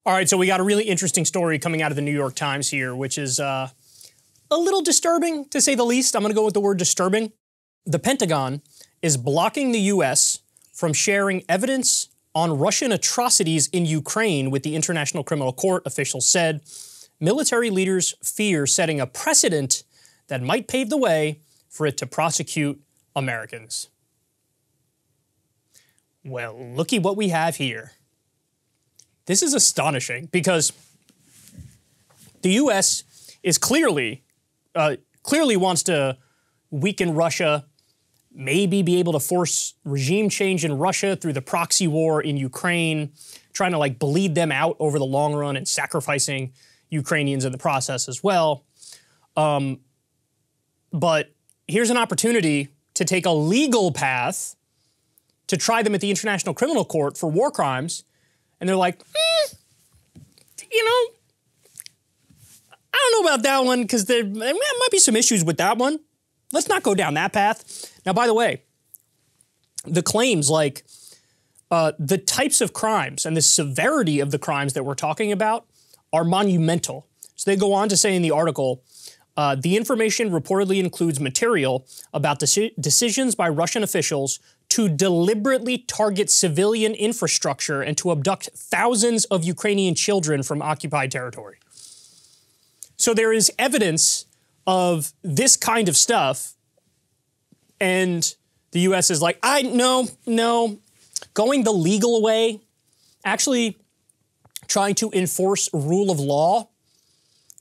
All right, so we got a really interesting story coming out of the New York Times here, which is a little disturbing, to say the least. I'm going to go with the word disturbing. The Pentagon is blocking the U.S. from sharing evidence on Russian atrocities in Ukraine with the International Criminal Court, officials said. Military leaders fear setting a precedent that might pave the way for it to prosecute Americans. Well, looky what we have here. This is astonishing because the U.S. is clearly wants to weaken Russia, maybe be able to force regime change in Russia through the proxy war in Ukraine, trying to like bleed them out over the long run and sacrificing Ukrainians in the process as well. But here's an opportunity to take a legal path to try them at the International Criminal Court for war crimes. And they're like, you know, I don't know about that one because there might be some issues with that one. Let's not go down that path. Now, by the way, the claims like the types of crimes and the severity of the crimes that we're talking about are monumental. So they go on to say in the article, the information reportedly includes material about decisions by Russian officials to deliberately target civilian infrastructure and to abduct thousands of Ukrainian children from occupied territory. So there is evidence of this kind of stuff, and the U.S. is like, no, going the legal way, actually trying to enforce rule of law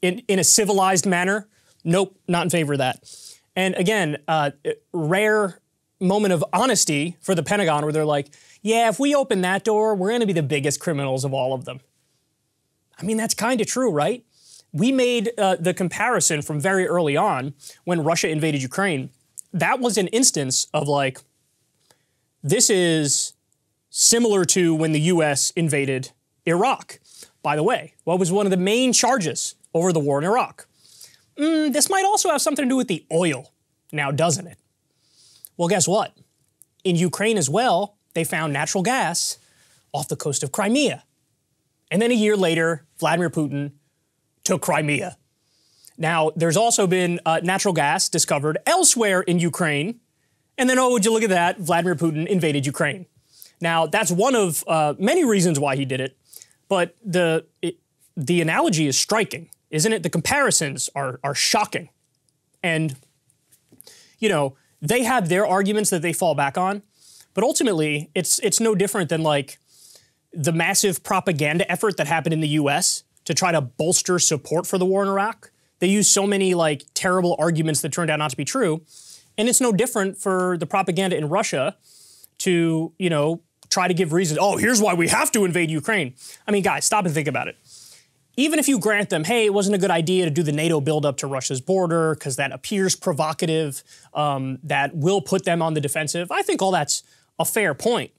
in a civilized manner, nope, not in favor of that. And again, rare moment of honesty for the Pentagon where they're like, yeah, if we open that door, we're going to be the biggest criminals of all of them. I mean, that's kind of true, right? We made the comparison from very early on when Russia invaded Ukraine. That was an instance of like, this is similar to when the U.S. invaded Iraq. By the way, what was one of the main charges over the war in Iraq? This might also have something to do with the oil, now doesn't it? Well, guess what? In Ukraine as well, they found natural gas off the coast of Crimea. And then a year later, Vladimir Putin took Crimea. Now, there's also been natural gas discovered elsewhere in Ukraine. And then, oh, would you look at that, Vladimir Putin invaded Ukraine. Now, that's one of many reasons why he did it. But the analogy is striking, isn't it? The comparisons are shocking. And, you know, they have their arguments that they fall back on, but ultimately it's no different than like the massive propaganda effort that happened in the U.S. to try to bolster support for the war in Iraq. They used so many like terrible arguments that turned out not to be true, and it's no different for the propaganda in Russia to, you know, try to give reasons. Oh, here's why we have to invade Ukraine. I mean, guys, stop and think about it. Even if you grant them, hey, it wasn't a good idea to do the NATO buildup to Russia's border because that appears provocative, that will put them on the defensive, I think all that's a fair point.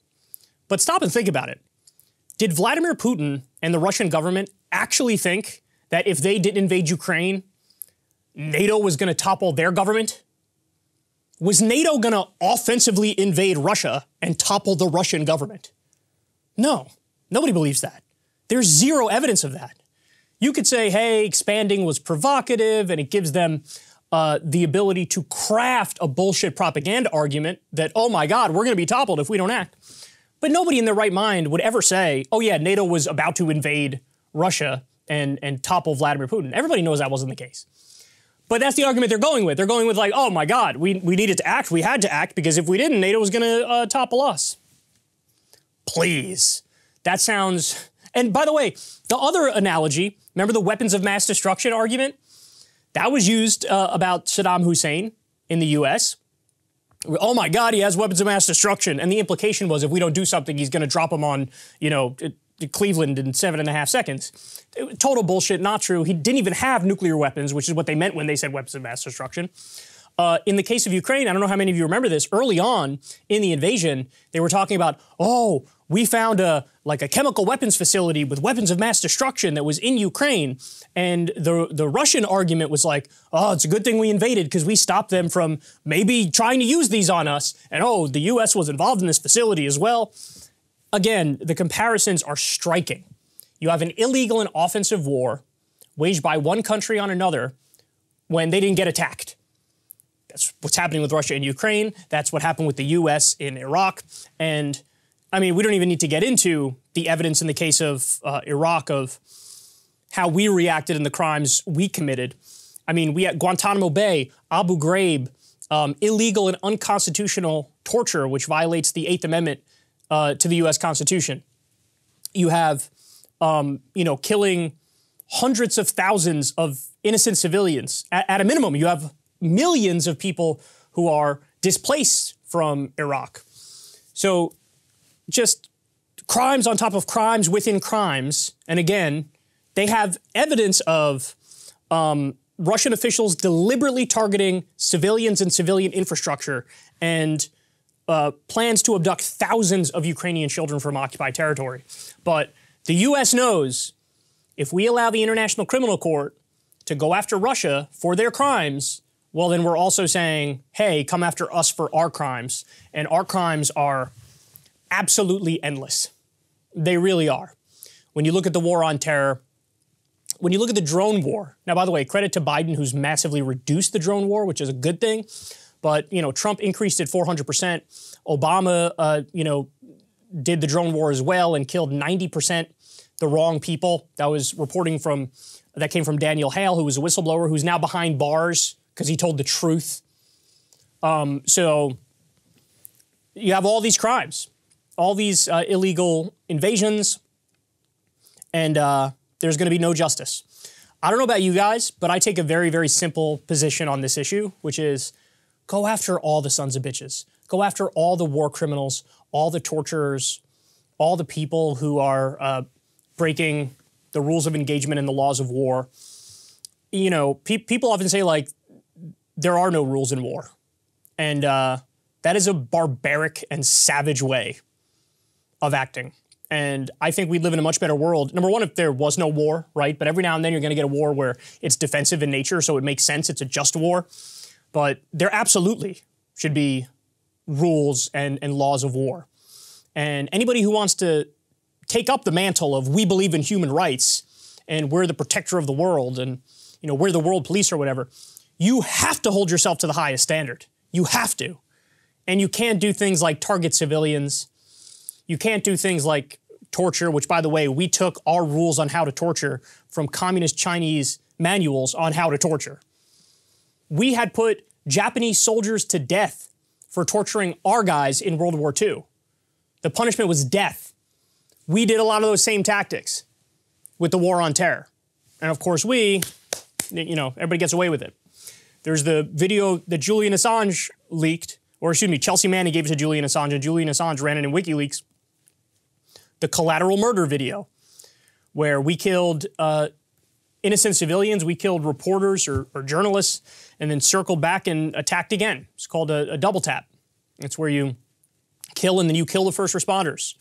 But stop and think about it. Did Vladimir Putin and the Russian government actually think that if they didn't invade Ukraine, NATO was going to topple their government? Was NATO going to offensively invade Russia and topple the Russian government? No, nobody believes that. There's zero evidence of that. You could say, hey, expanding was provocative and it gives them the ability to craft a bullshit propaganda argument that, oh my God, we're going to be toppled if we don't act. But nobody in their right mind would ever say, oh yeah, NATO was about to invade Russia and topple Vladimir Putin. Everybody knows that wasn't the case. But that's the argument they're going with. They're going with like, oh my God, we needed to act. We had to act because if we didn't, NATO was going to topple us. Please. That sounds... And by the way, the other analogy, remember the weapons of mass destruction argument? That was used about Saddam Hussein in the U.S. Oh my God, he has weapons of mass destruction. And the implication was if we don't do something, he's going to drop them on, you know, Cleveland in 7.5 seconds. Total bullshit, not true. He didn't even have nuclear weapons, which is what they meant when they said weapons of mass destruction. In the case of Ukraine, I don't know how many of you remember this, early on in the invasion, they were talking about, oh, we found a chemical weapons facility with weapons of mass destruction that was in Ukraine. And the Russian argument was like, oh, it's a good thing we invaded because we stopped them from maybe trying to use these on us. And oh, the U.S. was involved in this facility as well. Again, the comparisons are striking. You have an illegal and offensive war waged by one country on another when they didn't get attacked. That's what's happening with Russia and Ukraine. That's what happened with the U.S. in Iraq. And, I mean, we don't even need to get into the evidence in the case of Iraq of how we reacted and the crimes we committed. I mean, we had Guantanamo Bay, Abu Ghraib, illegal and unconstitutional torture, which violates the Eighth Amendment to the U.S. Constitution. You have, killing hundreds of thousands of innocent civilians. At a minimum, you have millions of people who are displaced from Iraq. So just crimes on top of crimes within crimes. And again, they have evidence of Russian officials deliberately targeting civilians and civilian infrastructure and plans to abduct thousands of Ukrainian children from occupied territory. But the U.S. knows if we allow the International Criminal Court to go after Russia for their crimes, well, then we're also saying, hey, come after us for our crimes. And our crimes are absolutely endless. They really are. When you look at the war on terror, when you look at the drone war, now, by the way, credit to Biden, who's massively reduced the drone war, which is a good thing. But, Trump increased it 400%. Obama, did the drone war as well and killed 90% the wrong people. That was that came from Daniel Hale, who was a whistleblower, who's now behind bars because he told the truth. So you have all these crimes, all these illegal invasions, and there's going to be no justice. I don't know about you guys, but I take a very, very simple position on this issue, which is go after all the sons of bitches. Go after all the war criminals, all the torturers, all the people who are breaking the rules of engagement and the laws of war. People often say, like, there are no rules in war. And that is a barbaric and savage way of acting. And I think we live in a much better world. Number one, if there was no war, right? But every now and then you're going to get a war where it's defensive in nature, so it makes sense. It's a just war. But there absolutely should be rules and laws of war. And anybody who wants to take up the mantle of we believe in human rights and we're the protector of the world and, we're the world police or whatever, you have to hold yourself to the highest standard. You have to. And you can't do things like target civilians. You can't do things like torture, which, by the way, we took our rules on how to torture from communist Chinese manuals on how to torture. We had put Japanese soldiers to death for torturing our guys in World War II. The punishment was death. We did a lot of those same tactics with the war on terror. And of course everybody gets away with it. There's the video that Julian Assange leaked, or excuse me, Chelsea Manning gave it to Julian Assange, and Julian Assange ran it in WikiLeaks. The collateral murder video, where we killed innocent civilians, we killed reporters or journalists, and then circled back and attacked again. It's called a double tap. It's where you kill and then you kill the first responders.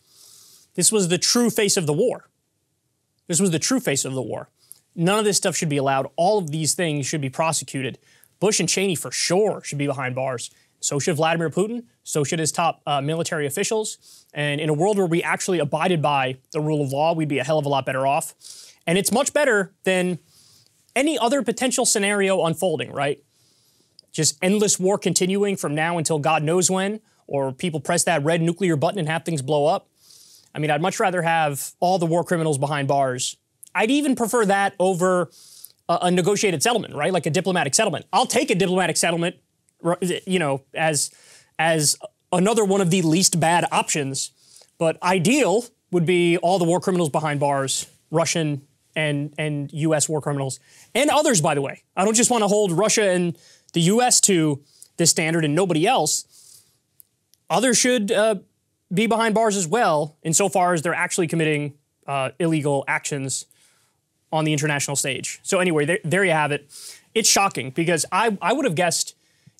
This was the true face of the war. This was the true face of the war. None of this stuff should be allowed. All of these things should be prosecuted. Bush and Cheney for sure should be behind bars. So should Vladimir Putin. So should his top military officials. And in a world where we actually abided by the rule of law, we'd be a hell of a lot better off. And it's much better than any other potential scenario unfolding, right? Just endless war continuing from now until God knows when, or people press that red nuclear button and have things blow up. I mean, I'd much rather have all the war criminals behind bars. I'd even prefer that over a negotiated settlement, right? Like a diplomatic settlement. I'll take a diplomatic settlement, as another one of the least bad options. But ideal would be all the war criminals behind bars, Russian and U.S. war criminals, and others, by the way. I don't just want to hold Russia and the U.S. to this standard and nobody else. Others should be behind bars as well, insofar as they're actually committing illegal actions on the international stage. So anyway, there you have it. It's shocking because I would have guessed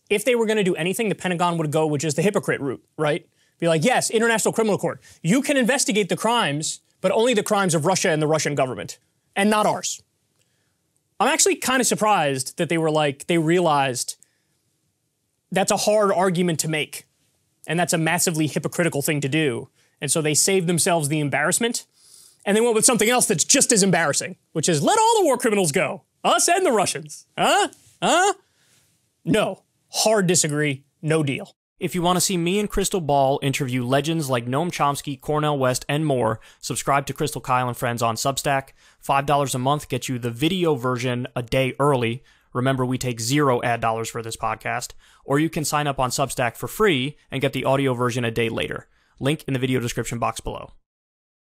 if they were going to do anything, the Pentagon would go with just the hypocrite route, right? Be like, yes, International Criminal Court. You can investigate the crimes, but only the crimes of Russia and the Russian government, and not ours. I'm actually kind of surprised that they realized that's a hard argument to make, and that's a massively hypocritical thing to do. And so they saved themselves the embarrassment And they went with something else that's just as embarrassing, which is let all the war criminals go. Us and the Russians. No. Hard disagree. No deal. If you want to see me and Crystal Ball interview legends like Noam Chomsky, Cornel West, and more, subscribe to Crystal, Kyle, and Friends on Substack. $5 a month gets you the video version a day early. Remember, we take 0 ad dollars for this podcast. Or you can sign up on Substack for free and get the audio version a day later. Link in the video description box below.